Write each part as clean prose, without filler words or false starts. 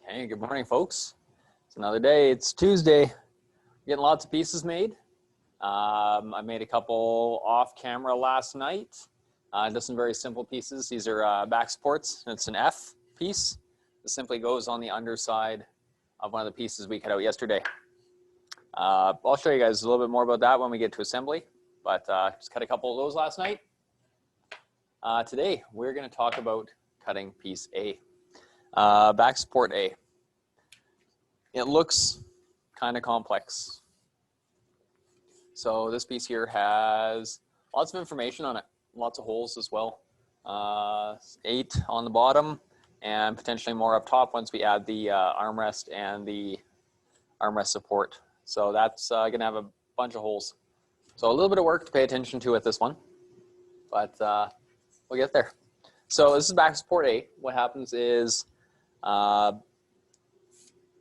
Hey, good morning, folks. It's another day. It's Tuesday. Getting lots of pieces made. I made a couple off camera last night. Just some very simple pieces. These are back supports. It's an F piece. This simply goes on the underside of one of the pieces we cut out yesterday. I'll show you guys a little bit more about that when we get to assembly, but just cut a couple of those last night. Today, we're going to talk about cutting piece A. Back support A. It looks kind of complex. So this piece here has lots of information on it, lots of holes as well. 8 on the bottom and potentially more up top once we add the armrest and the armrest support. So that's going to have a bunch of holes. So a little bit of work to pay attention to at this one, but we'll get there. So this is back support A. What happens is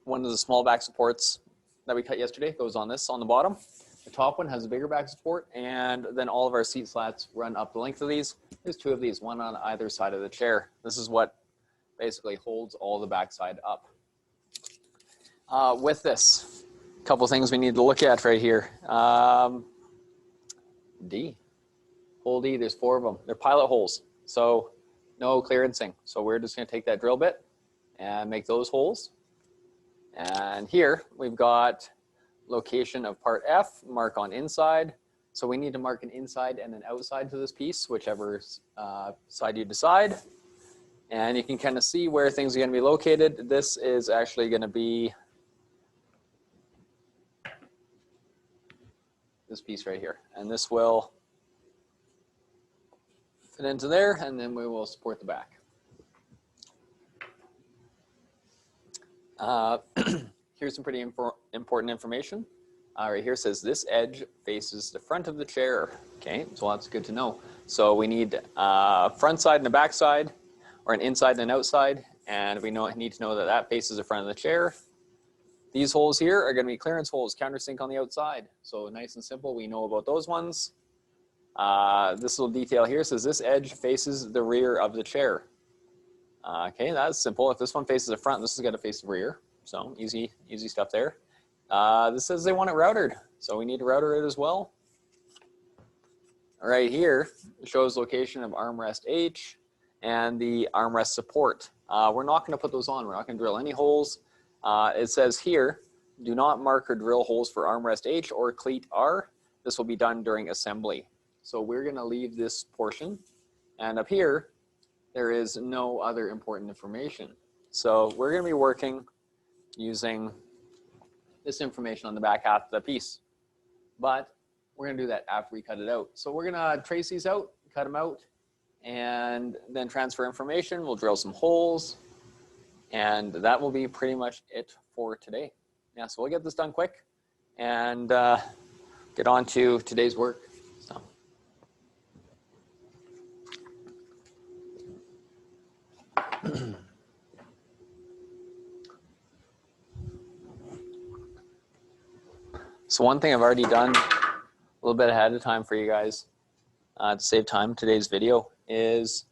one of the small back supports that we cut yesterday goes on this on the bottom. The top one has a bigger back support, and then all of our seat slats run up the length of these. There's 2 of these, one on either side of the chair. This is what basically holds all the backside up. With this, a couple things we need to look at right here. D. Hole D, there's 4 of them. They're pilot holes, so no clearancing. So we're just going to take that drill bit and make those holes. And here we've got location of part F, mark on inside. So we need to mark an inside and an outside to this piece, whichever side you decide. And you can kind of see where things are going to be located. This is actually going to be this piece right here. And this will fit into there, and then we will support the back. Here's some pretty important information. Right here says this edge faces the front of the chair. Okay, so that's good to know. So we need a front side and a back side, or an inside and an outside, and we need to know that that faces the front of the chair. These holes here are going to be clearance holes, countersink on the outside. So nice and simple, we know about those ones. This little detail here says this edge faces the rear of the chair. Okay, that's simple. If this one faces the front, this is going to face the rear. So easy stuff there. This says they want it routed, so we need to router it as well. Right here, it shows location of armrest H and the armrest support. We're not going to put those on. We're not going to drill any holes. It says here, do not mark or drill holes for armrest H or cleat R. This will be done during assembly. So we're going to leave this portion. And up here, there is no other important information. So we're going to be working using this information on the back half of the piece. But we're going to do that after we cut it out. So we're going to trace these out, cut them out, and then transfer information. We'll drill some holes, and that will be pretty much it for today. Yeah, so we'll get this done quick and get on to today's work. So one thing I've already done a little bit ahead of time for you guys to save time in today's video is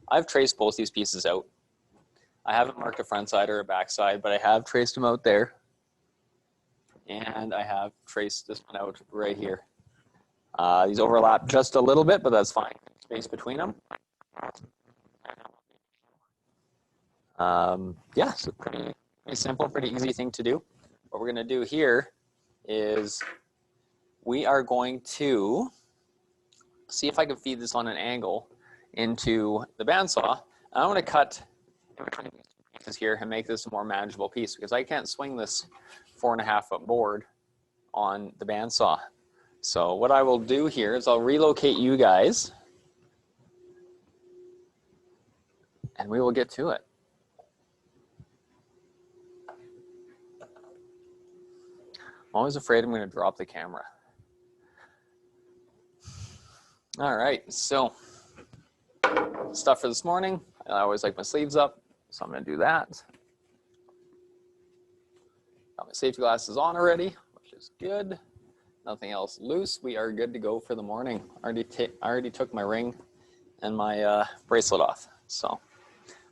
I've traced both these pieces out. I haven't marked a front side or a back side, but I have traced them out there. And I have traced this one out right here. These overlap just a little bit, but that's fine. Space between them. Yeah, so pretty simple, pretty easy thing to do. What we're going to do here is we are going to see if I can feed this on an angle into the bandsaw. I want to cut in between these pieces here and make this a more manageable piece because I can't swing this 4.5-foot board on the bandsaw. So what I will do here is I'll relocate you guys and we will get to it. I'm always afraid I'm going to drop the camera. All right, so stuff for this morning. I always like my sleeves up, so I'm going to do that. Got my safety glasses on already, which is good. nothing else loose, we are good to go for the morning. I already took my ring and my bracelet off. So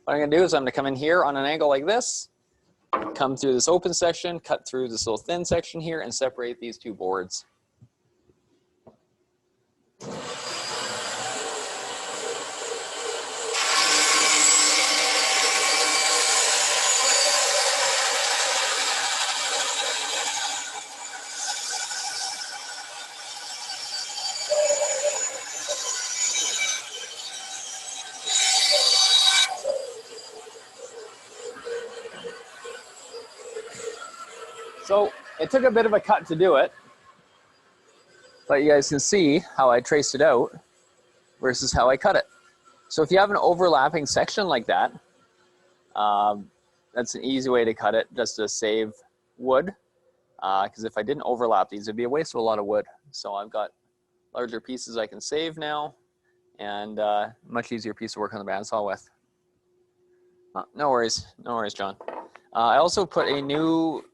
what I'm gonna do is I'm gonna come in here on an angle like this, come through this open section, cut through this little thin section here, and separate these two boards. So it took a bit of a cut to do it, but you guys can see how I traced it out versus how I cut it. So if you have an overlapping section like that, that's an easy way to cut it, just to save wood. Because if I didn't overlap these, it'd be a waste of a lot of wood. So I've got larger pieces I can save now, and much easier piece to work on the bandsaw with. Oh, no worries, John. I also put a new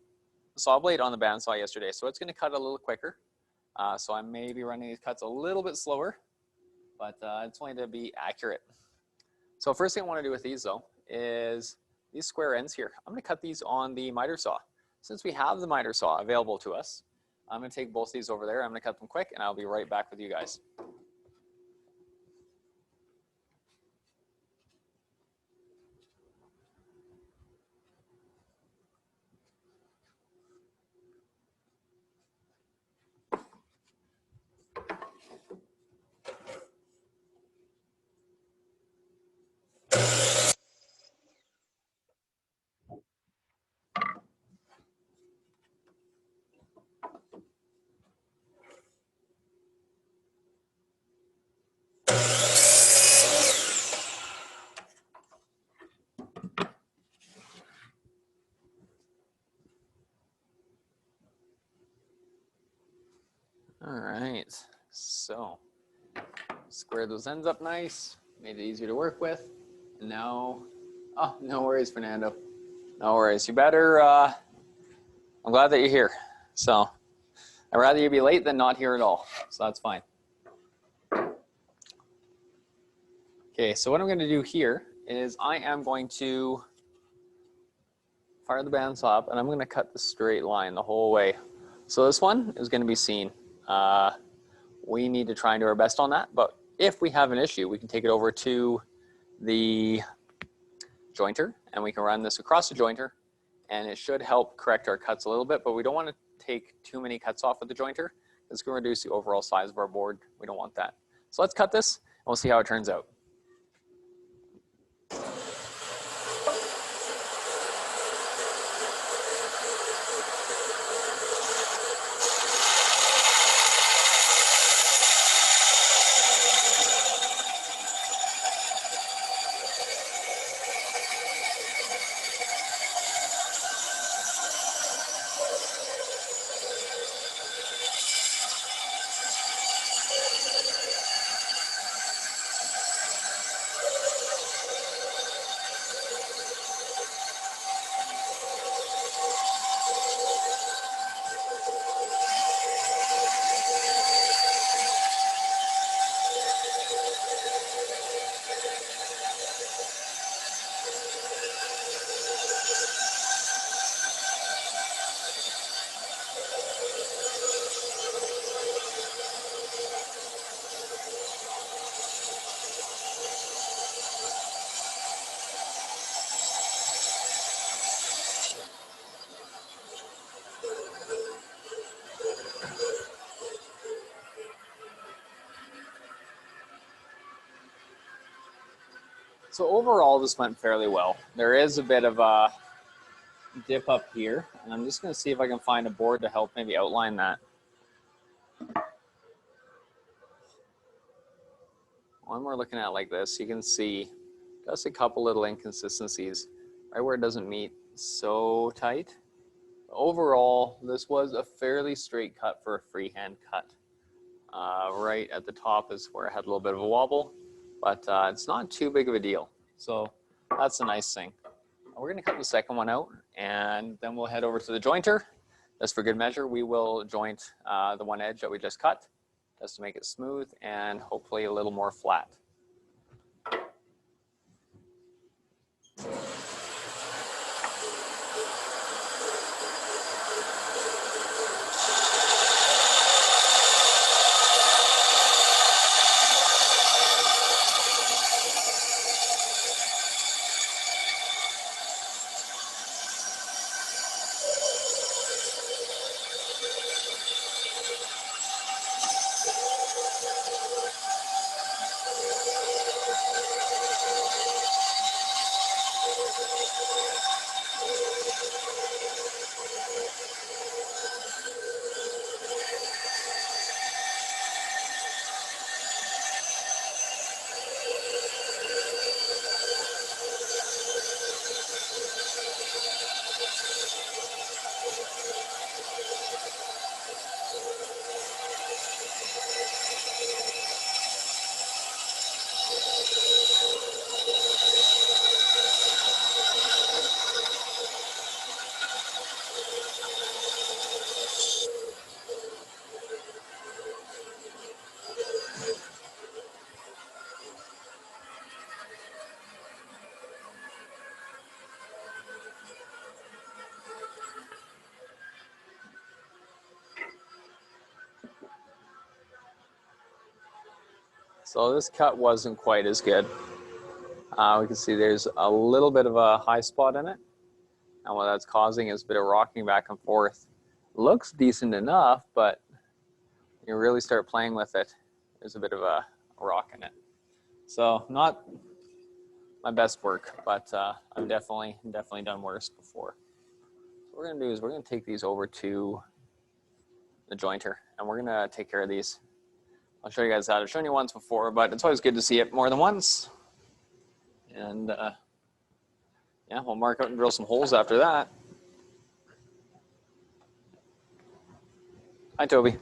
saw blade on the bandsaw yesterday, so it's going to cut a little quicker. So I may be running these cuts a little bit slower, but it's only to be accurate. So first thing I want to do with these though is these square ends here. I'm going to cut these on the miter saw. Since we have the miter saw available to us, I'm going to take both these over there. I'm going to cut them quick, and I'll be right back with you guys. All right, so square those ends up nice, made it easier to work with. And now, oh, no worries, Fernando. No worries. You better, I'm glad that you're here. So I'd rather you be late than not here at all. So that's fine. Okay, so what I'm going to do here is I am going to fire the bandsaw up, and I'm going to cut the straight line the whole way. So this one is going to be seen. We need to try and do our best on that, but if we have an issue, we can take it over to the jointer, and we can run this across the jointer, and it should help correct our cuts a little bit, but we don't want to take too many cuts off with the jointer. It's going to reduce the overall size of our board. We don't want that. So let's cut this, and we'll see how it turns out. So overall, this went fairly well. There is a bit of a dip up here, and I'm just going to see if I can find a board to help maybe outline that. When we're looking at it like this, you can see just a couple little inconsistencies right where it doesn't meet so tight. Overall, this was a fairly straight cut for a freehand cut. Right at the top is where I had a little bit of a wobble, but it's not too big of a deal. So that's a nice thing. We're going to cut the second one out, and then we'll head over to the jointer Just for good measure, we will joint the one edge that we just cut, just to make it smooth and hopefully a little more flat. So this cut wasn't quite as good. We can see there's a little bit of a high spot in it. And what that's causing is a bit of rocking back and forth. Looks decent enough, but you really start playing with it, there's a bit of a rock in it. So not my best work, but I've definitely done worse before. So what we're gonna do is we're gonna take these over to the jointer and we're gonna take care of these. I'll show you guys how. I've shown you once before, but it's always good to see it more than once. And yeah, we'll mark out and drill some holes after that. Hi, Toby.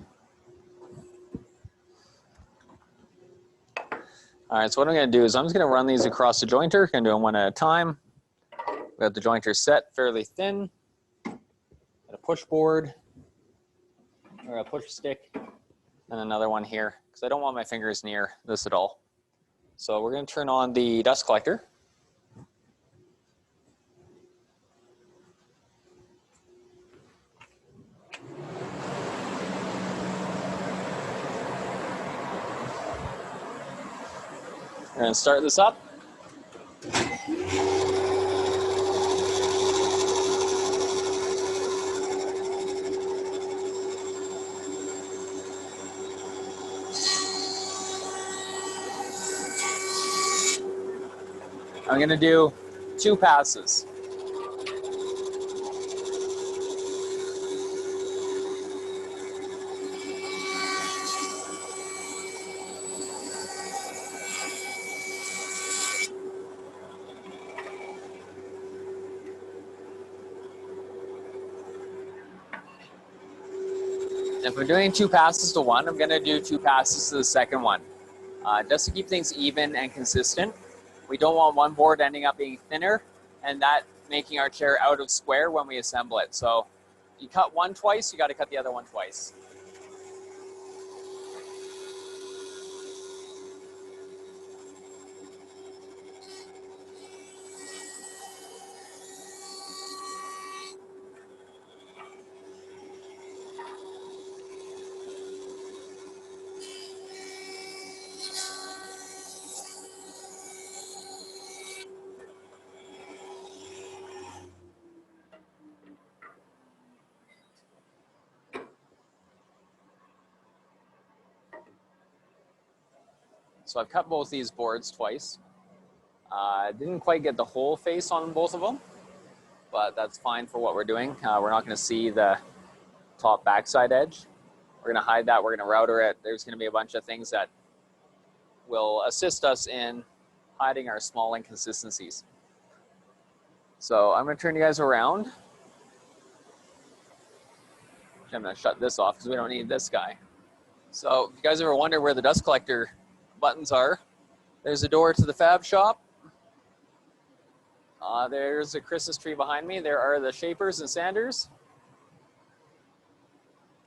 All right, so what I'm gonna do is I'm just gonna run these across the jointer. Gonna do them one at a time. We got the jointer set fairly thin. Got a push board, or a push stick, and another one here, because I don't want my fingers near this at all. So we're gonna turn on the dust collector. We're gonna start this up. I'm gonna do 2 passes. If we're doing 2 passes to one, I'm gonna do 2 passes to the second one. Just to keep things even and consistent. We don't want one board ending up being thinner and that making our chair out of square when we assemble it. So you cut one twice, you gotta cut the other one twice. So I've cut both these boards twice. Didn't quite get the whole face on both of them, but that's fine for what we're doing. We're not gonna see the top backside edge. We're gonna hide that, we're gonna router it. There's gonna be a bunch of things that will assist us in hiding our small inconsistencies. So I'm gonna turn you guys around. I'm gonna shut this off because we don't need this guy. So if you guys ever wonder where the dust collector buttons are, there's a door to the fab shop. There's a Christmas tree behind me. There are the shapers and sanders.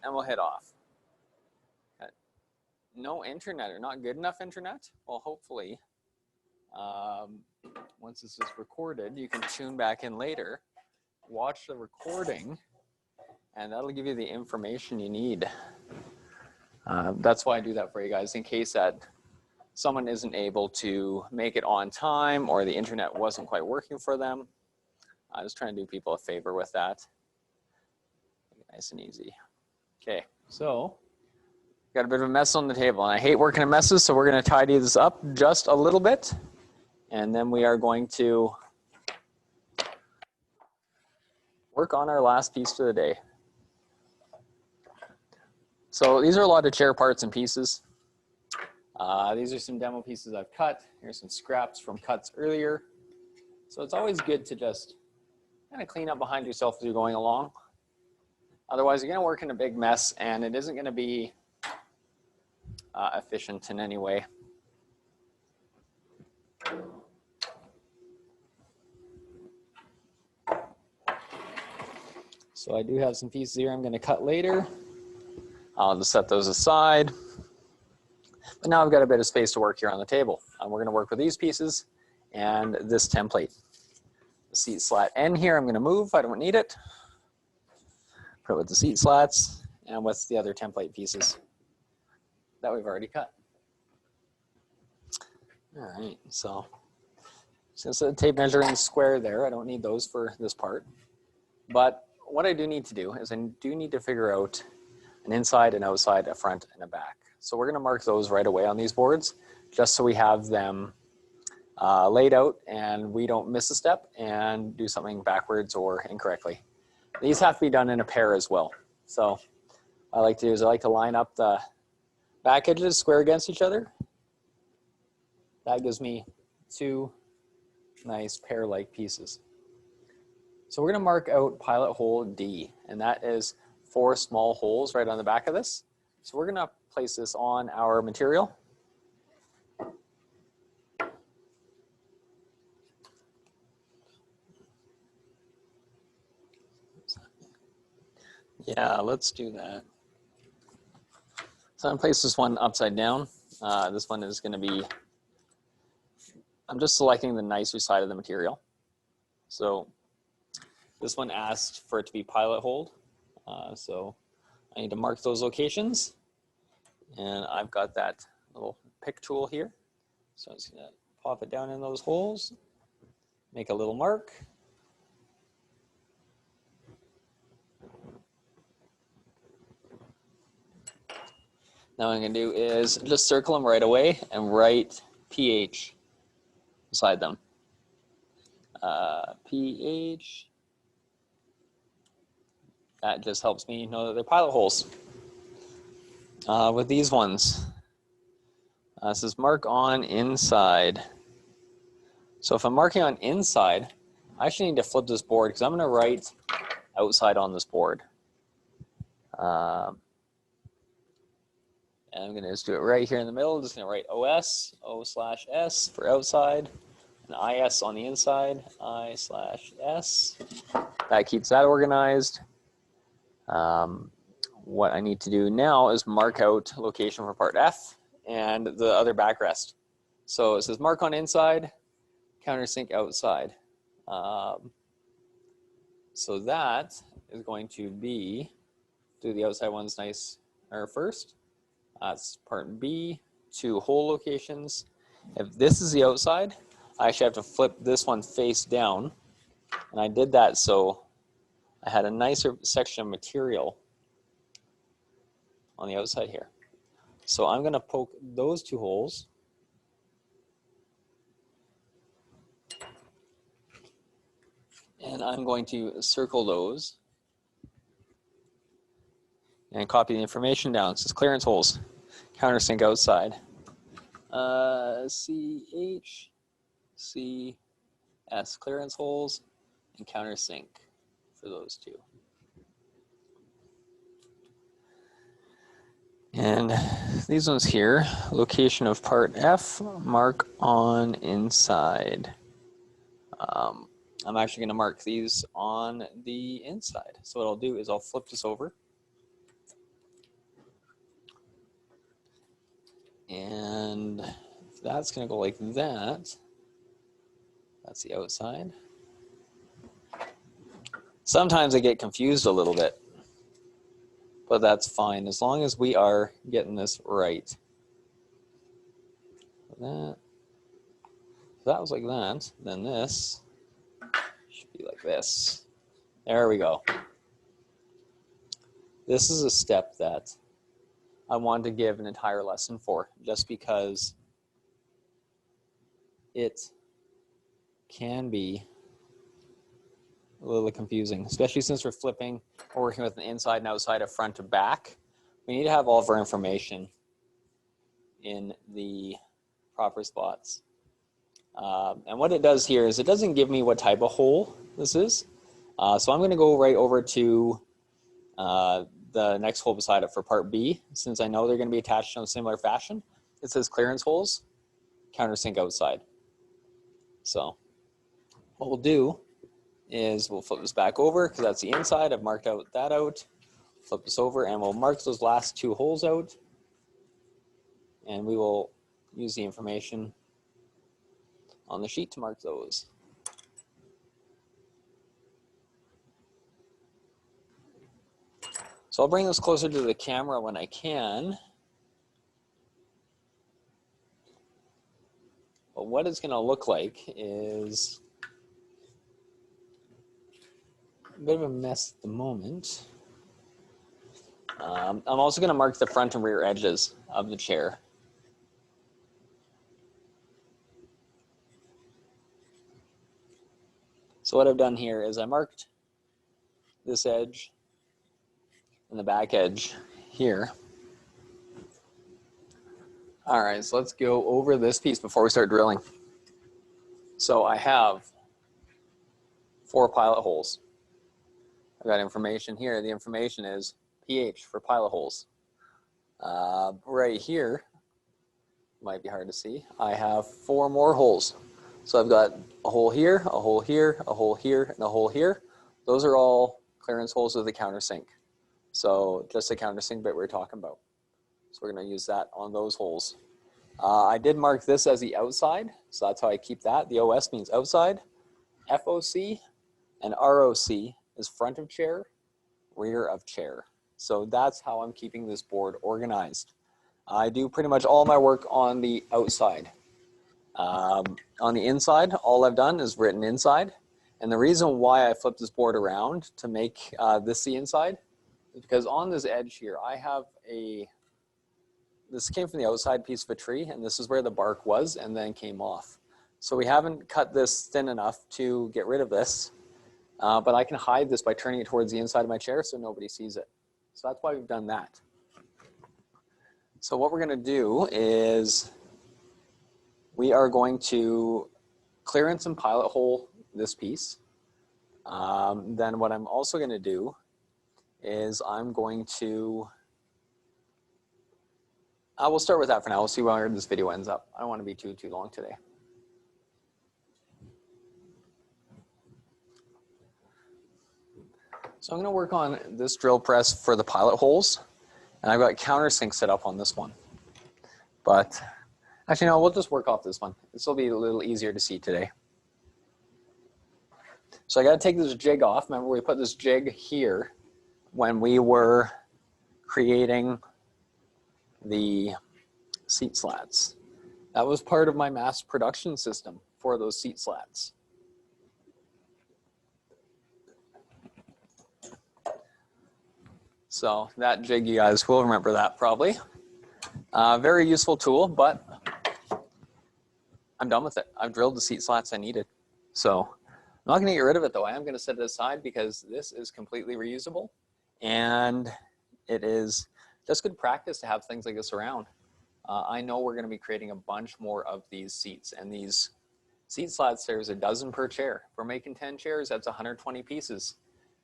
and we'll hit off. Got no internet or not good enough internet? Well, hopefully, once this is recorded, you can tune back in later, watch the recording, and that'll give you the information you need. That's why I do that for you guys, in case that someone isn't able to make it on time or the internet wasn't quite working for them. I was trying to do people a favor with that. Nice and easy. Okay, so got a bit of a mess on the table, and I hate working in messes, so we're going to tidy this up just a little bit, and then we are going to work on our last piece for the day. So these are a lot of chair parts and pieces. These are some demo pieces I've cut. Here's some scraps from cuts earlier. So it's always good to just kind of clean up behind yourself as you're going along. Otherwise, you're going to work in a big mess, and it isn't going to be efficient in any way. So I do have some pieces here I'm going to cut later. I'll just set those aside. But now I've got a bit of space to work here on the table. We're going to work with these pieces and this template. The seat slat N here I'm going to move. I don't need it. Put it with the seat slats and with the other template pieces that we've already cut. All right, so since the tape measuring square there, I don't need those for this part. But what I do need to do is I do need to figure out an inside, an outside, a front, and a back. So we're going to mark those right away on these boards, just so we have them laid out and we don't miss a step and do something backwards or incorrectly. These have to be done in a pair as well. So what I like to do is I like to line up the back edges square against each other. That gives me two nice pair-like pieces. So we're going to mark out pilot hole D, and that is 4 small holes right on the back of this. So we're going to place this on our material. Yeah, let's do that. So I'm going to place this one upside down. This one is going to be, I'm just selecting the nicer side of the material. So this one asked for it to be pilot hold. So I need to mark those locations. And I've got that little pick tool here. So I'm just going to pop it down in those holes, make a little mark. Now what I'm going to do is just circle them right away and write PH beside them. PH. That just helps me know that they're pilot holes. With these ones, it says mark on inside. So if I'm marking on inside, I actually need to flip this board because I'm going to write outside on this board. And I'm going to just do it right here in the middle. I'm just going to write OS, O/S for outside, and IS on the inside, I/S. That keeps that organized. What I need to do now is mark out location for part F and the other backrest. So it says mark on inside, countersink outside. So that is going to be, do the outside ones nice or first. That's part B, 2 hole locations. If this is the outside, I actually have to flip this one face down. And I did that so I had a nicer section of material on the outside here. So I'm going to poke those 2 holes. And I'm going to circle those and copy the information down. It says clearance holes, countersink outside. CH, CS, clearance holes, and countersink for those 2. And these ones here, location of part F, mark on inside. I'm actually going to mark these on the inside. So what I'll do is I'll flip this over. And if that's going to go like that, that's the outside. Sometimes I get confused a little bit, but that's fine as long as we are getting this right. That, if that was like that, then this should be like this. There we go. This is a step that I wanted to give an entire lesson for, just because it can be a little confusing, especially since we're flipping or working with an inside and outside of front to back. We need to have all of our information in the proper spots. And what it does here is it doesn't give me what type of hole this is. So I'm going to go right over to the next hole beside it for part B, since I know they're going to be attached in a similar fashion. It says clearance holes, countersink outside. So what we'll do is we'll flip this back over because that's the inside. I've marked out that out. Flip this over and we'll mark those last two holes out. And we will use the information on the sheet to mark those. So I'll bring this closer to the camera when I can. But what it's going to look like is a bit of a mess at the moment. I'm also going to mark the front and rear edges of the chair. So what I've done here is I marked this edge and the back edge here. All right, so let's go over this piece before we start drilling. So I have 4 pilot holes. I've got information here. The information is pH for pilot holes. Right here, might be hard to see, I have 4 more holes. So I've got a hole here, a hole here, a hole here, and a hole here. Those are all clearance holes of the countersink. So just the countersink bit we're talking about. So we're going to use that on those holes. I did mark this as the outside, so that's how I keep that. The OS means outside. FOC and ROC is front of chair, rear of chair. So that's how I'm keeping this board organized. I do pretty much all my work on the outside. On the inside, all I've done is written inside. And the reason why I flipped this board around to make this the inside is because on this edge here, I have this came from the outside piece of a tree, and this is where the bark was and then came off. So we haven't cut this thin enough to get rid of this, but I can hide this by turning it towards the inside of my chair so nobody sees it. So that's why we've done that. So what we're going to do is we are going to clearance and pilot hole this piece. Then what I'm also going to do is I'm going to, we'll start with that for now. We'll see where this video ends up. I don't want to be too long today. So I'm going to work on this drill press for the pilot holes, and I've got countersink set up on this one. But actually, no, we'll just work off this one. This will be a little easier to see today. So I got to take this jig off. Remember, we put this jig here when we were creating the seat slats. That was part of my mass production system for those seat slats. So that jig, you guys will remember that probably. Very useful tool, but I'm done with it. I've drilled the seat slats I needed. So I'm not going to get rid of it though. I am going to set it aside because this is completely reusable, and it is just good practice to have things like this around. I know we're going to be creating a bunch more of these seats, and these seat slats, there's a dozen per chair. If we're making 10 chairs, that's 120 pieces,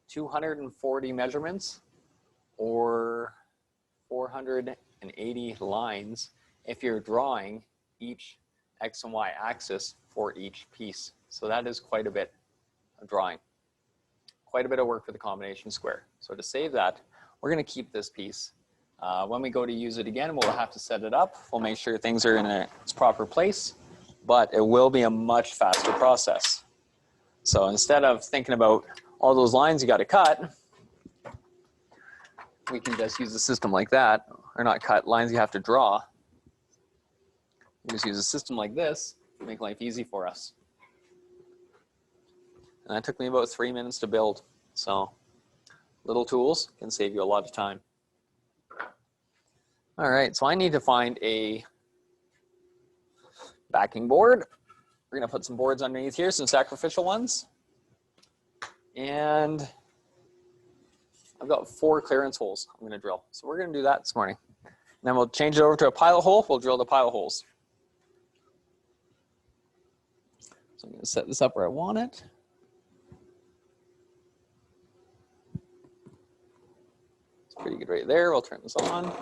240 measurements, or 480 lines if you're drawing each X and Y axis for each piece. So that is quite a bit of drawing, quite a bit of work for the combination square. So to save that, we're going to keep this piece When we go to use it again, we'll have to set it up. We'll make sure things are in its proper place, but it will be a much faster process. So instead of thinking about all those lines you got to cut, we can just use a system like that, or not cut, lines you have to draw. We just use a system like this to make life easy for us. And that took me about 3 minutes to build. So little tools can save you a lot of time. All right, so I need to find a backing board. We're gonna put some boards underneath here, some sacrificial ones. And I've got 4 clearance holes I'm gonna drill. So we're gonna do that this morning. And then we'll change it over to a pilot hole. We'll drill the pilot holes. So I'm gonna set this up where I want it. It's pretty good right there. We'll turn this on.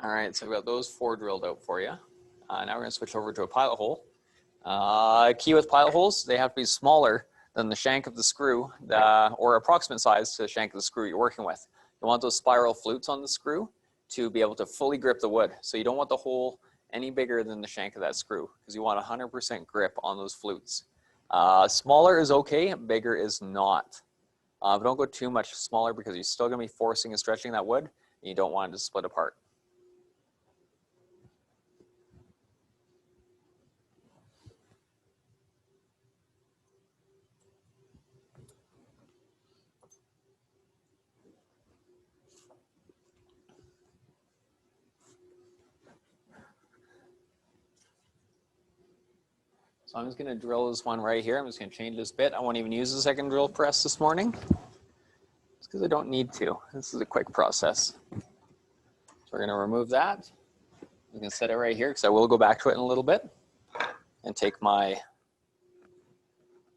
All right, so I've got those 4 drilled out for you. Now we're gonna switch over to a pilot hole. Key with pilot holes, they have to be smaller than the shank of the screw, or approximate size to the shank of the screw you're working with. You want those spiral flutes on the screw to be able to fully grip the wood. So you don't want the hole any bigger than the shank of that screw, because you want 100% grip on those flutes. Smaller is okay, bigger is not. But don't go too much smaller, because you're still gonna be forcing and stretching that wood, and you don't want it to split apart. So I'm just going to drill this one right here. I'm just going to change this bit. I won't even use the second drill press this morning, just because I don't need to. This is a quick process. So we're going to remove that. We can set it right here, because I will go back to it in a little bit, and take my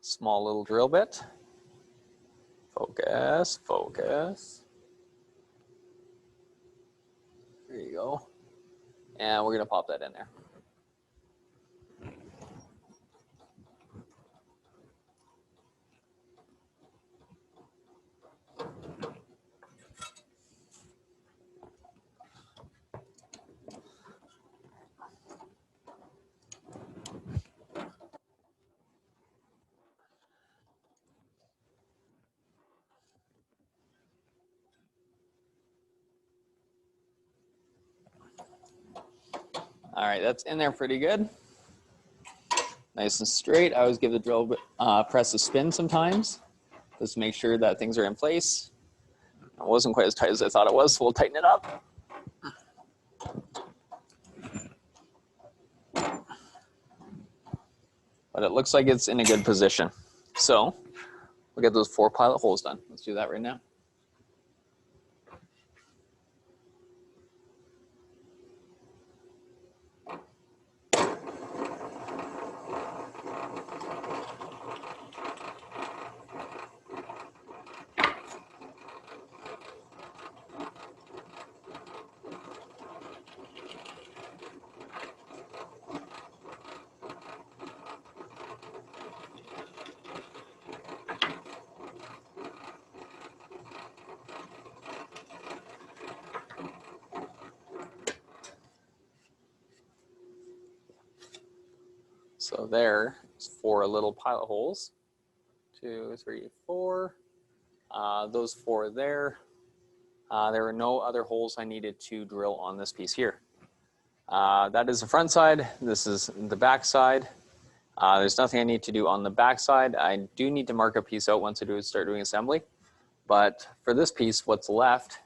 small little drill bit. Focus, focus. There you go. And we're going to pop that in there. All right, that's in there pretty good. Nice and straight. I always give the drill press a spin sometimes, just to make sure that things are in place. It wasn't quite as tight as I thought it was, so we'll tighten it up. But it looks like it's in a good position. So we'll get those 4 pilot holes done. Let's do that right now. So there's 4 little pilot holes. 2, 3, 4. Those 4 there. There were no other holes I needed to drill on this piece here. That is the front side. This is the back side. There's nothing I need to do on the back side. I do need to mark a piece out once I start doing assembly. But for this piece, what's left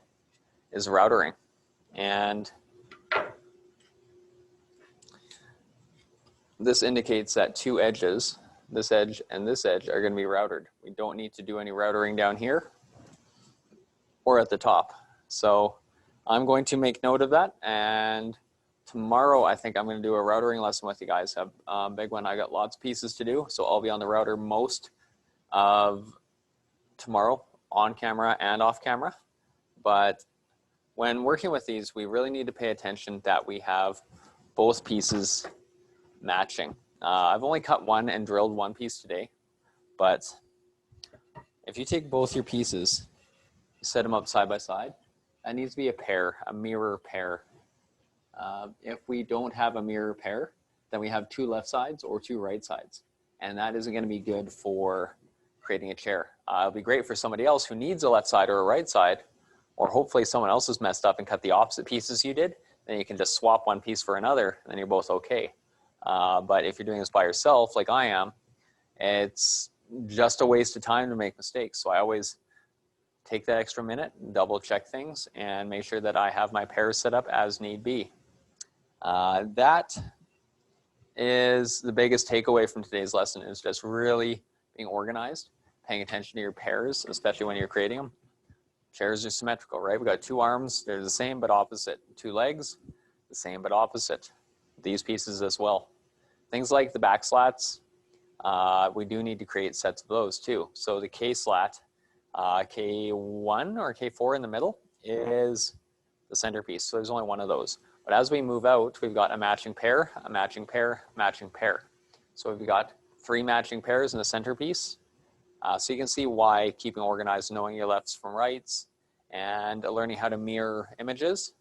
is routering. And this indicates that two edges, this edge and this edge, are going to be routed. We don't need to do any routering down here or at the top. So I'm going to make note of that, and tomorrow I think I'm going to do a routering lesson with you guys. A big one. I got lots of pieces to do, so I'll be on the router most of tomorrow, on camera and off camera. But when working with these, we really need to pay attention that we have both pieces matching. I've only cut one and drilled one piece today, but if you take both your pieces, set them up side by side, that needs to be a pair, a mirror pair. If we don't have a mirror pair, then we have two left sides or two right sides, and that isn't going to be good for creating a chair. It'll be great for somebody else who needs a left side or a right side, or hopefully someone else has messed up and cut the opposite pieces you did. Then you can just swap one piece for another, and then you're both okay. But if you're doing this by yourself, like I am, it's just a waste of time to make mistakes. So I always take that extra minute, double check things, and make sure that I have my pairs set up as need be. That is the biggest takeaway from today's lesson, is just really being organized, paying attention to your pairs, especially when you're creating them. Chairs are symmetrical, right? We got two arms, they're the same but opposite. Two legs, the same but opposite. These pieces as well. Things like the back slats, we do need to create sets of those too. So the K slat, K1 or K4 in the middle is the centerpiece. So there's only one of those. But as we move out, we've got a matching pair, a matching pair, matching pair. So we've got 3 matching pairs in the centerpiece. So you can see why keeping organized, knowing your lefts from rights, and learning how to mirror images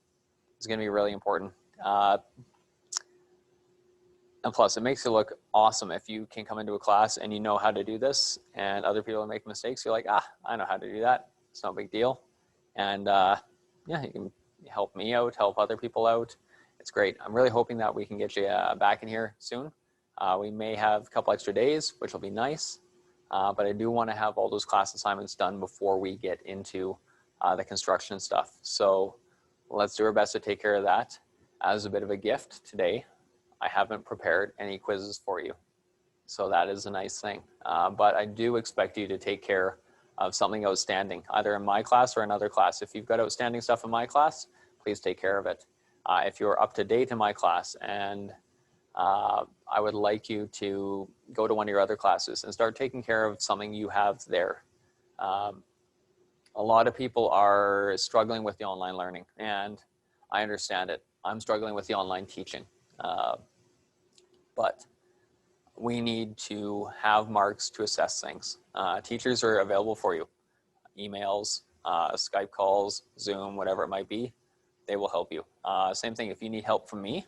is going to be really important. And plus, it makes you look awesome if you can come into a class and you know how to do this, and other people make mistakes. You're like, I know how to do that. It's no big deal. And yeah, you can help me out, help other people out. It's great. I'm really hoping that we can get you back in here soon. We may have a couple extra days, which will be nice. But I do want to have all those class assignments done before we get into the construction stuff. So let's do our best to take care of that. As a bit of a gift today, I haven't prepared any quizzes for you. So that is a nice thing. But I do expect you to take care of something outstanding, either in my class or another class. If you've got outstanding stuff in my class, please take care of it. If you're up to date in my class, and I would like you to go to one of your other classes and start taking care of something you have there. A lot of people are struggling with the online learning, and I understand it. I'm struggling with the online teaching. But we need to have marks to assess things. Teachers are available for you. Emails, Skype calls, Zoom, whatever it might be, they will help you. Same thing, if you need help from me,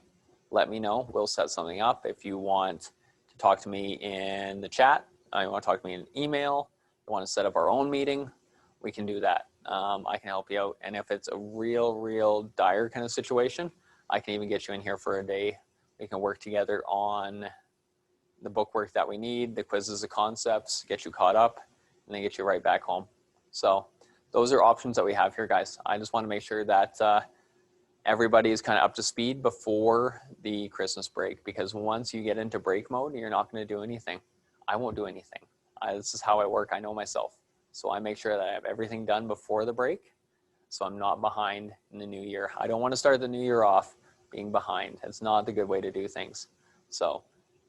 let me know. We'll set something up. If you want to talk to me in the chat, you want to talk to me in an email, you want to set up our own meeting, we can do that. I can help you out. And if it's a real dire kind of situation, I can even get you in here for a day. We can work together on the bookwork that we need, the quizzes, the concepts, get you caught up, and then get you right back home. So those are options that we have here, guys. I just want to make sure that everybody is kind of up to speed before the Christmas break, because once you get into break mode, you're not going to do anything. I won't do anything. This is how I work. I know myself. So I make sure that I have everything done before the break, so I'm not behind in the new year. I don't want to start the new year off being behind. It's not the good way to do things. So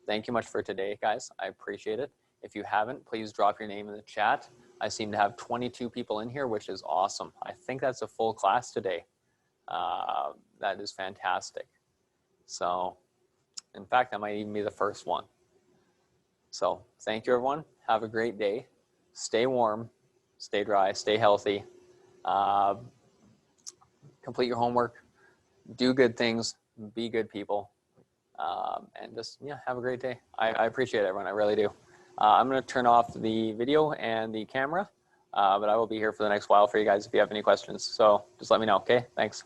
thank you much for today, guys. I appreciate it. If you haven't, please drop your name in the chat. I seem to have 22 people in here, which is awesome. I think that's a full class today. That is fantastic. So, in fact, that might even be the first one. So, thank you, everyone. Have a great day. Stay warm, stay dry, stay healthy. Complete your homework. Do good things. Be good people. And just, yeah, have a great day. I appreciate it, everyone. I really do. I'm going to turn off the video and the camera. But I will be here for the next while for you guys if you have any questions. So just let me know. Okay, thanks.